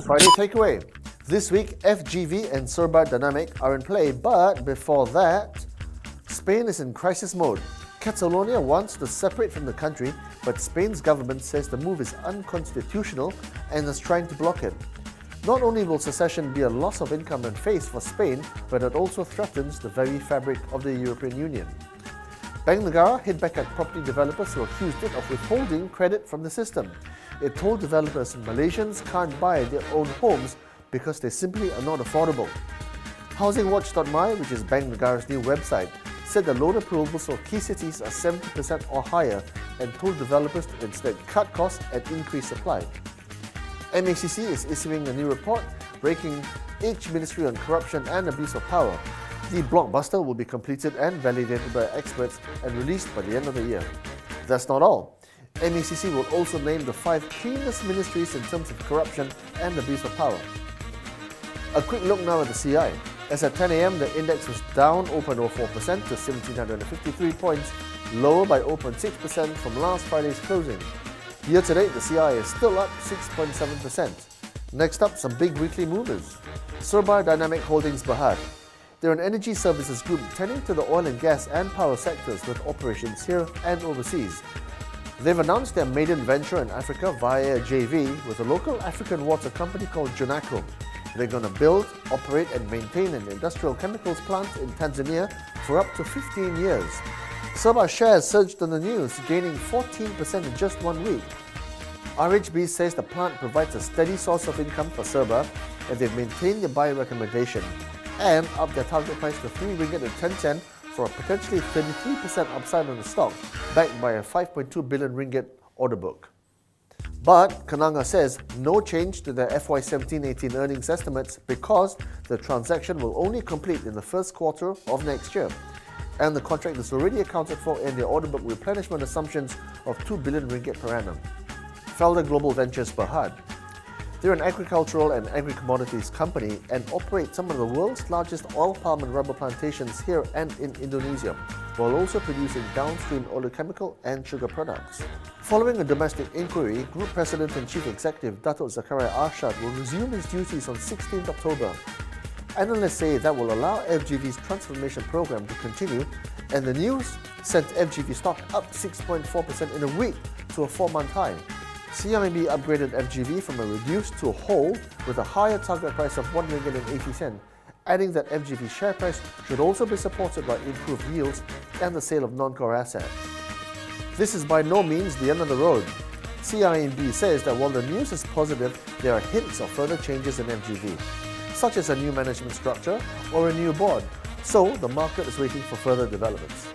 Friday takeaway. This week, FGV and Serba Dinamik are in play, but before that, Spain is in crisis mode. Catalonia wants to separate from the country, but Spain's government says the move is unconstitutional and is trying to block it. Not only will secession be a loss of income and face for Spain, but it also threatens the very fabric of the European Union. Bank Negara hit back at property developers who accused it of withholding credit from the system. It told developers Malaysians can't buy their own homes because they simply are not affordable. HousingWatch.my, which is Bank Negara's new website, said the loan approvals for key cities are 70% or higher and told developers to instead cut costs and increase supply. MACC is issuing a new report breaking each ministry on corruption and abuse of power. The blockbuster will be completed and validated by experts and released by the end of the year. That's not all. MACC will also name the 5 cleanest ministries in terms of corruption and abuse of power. A quick look now at the CI. As at 10 a.m, the index was down 0.04% to 1,753 points, lower by 0.6% from last Friday's closing. Year to date, the CI is still up 6.7%. Next up, some big weekly movers. Serba Dinamik Holdings Berhad. They're an energy services group tending to the oil and gas and power sectors with operations here and overseas. They've announced their maiden venture in Africa via a JV with a local African water company called Jonaco. They're going to build, operate and maintain an industrial chemicals plant in Tanzania for up to 15 years. Serba shares surged on the news, gaining 14% in just 1 week. RHB says the plant provides a steady source of income for Serba, and they've maintained their buy recommendation and upped their target price to 3 ringgit and 10 cent for a potentially 33% upside on the stock, backed by a 5.2 billion ringgit order book. But Kenanga says no change to their FY 17-18 earnings estimates because the transaction will only complete in the first quarter of next year, and the contract is already accounted for in their order book replenishment assumptions of 2 billion ringgit per annum. Felda Global Ventures Berhad. They're an agricultural and agri-commodities company and operate some of the world's largest oil palm and rubber plantations here and in Indonesia, while also producing downstream oleochemical and sugar products. Following a domestic inquiry, Group President and Chief Executive Datuk Zakaria Arshad will resume his duties on 16th October. Analysts say that will allow FGV's transformation program to continue, and the news sent FGV stock up 6.4% in a week to a 4-month high. CIMB upgraded FGV from a reduced to a hold with a higher target price of 1.80 ringgit, adding that FGV's share price should also be supported by improved yields and the sale of non-core assets. This is by no means the end of the road. CIMB says that while the news is positive, there are hints of further changes in FGV, such as a new management structure or a new board, so the market is waiting for further developments.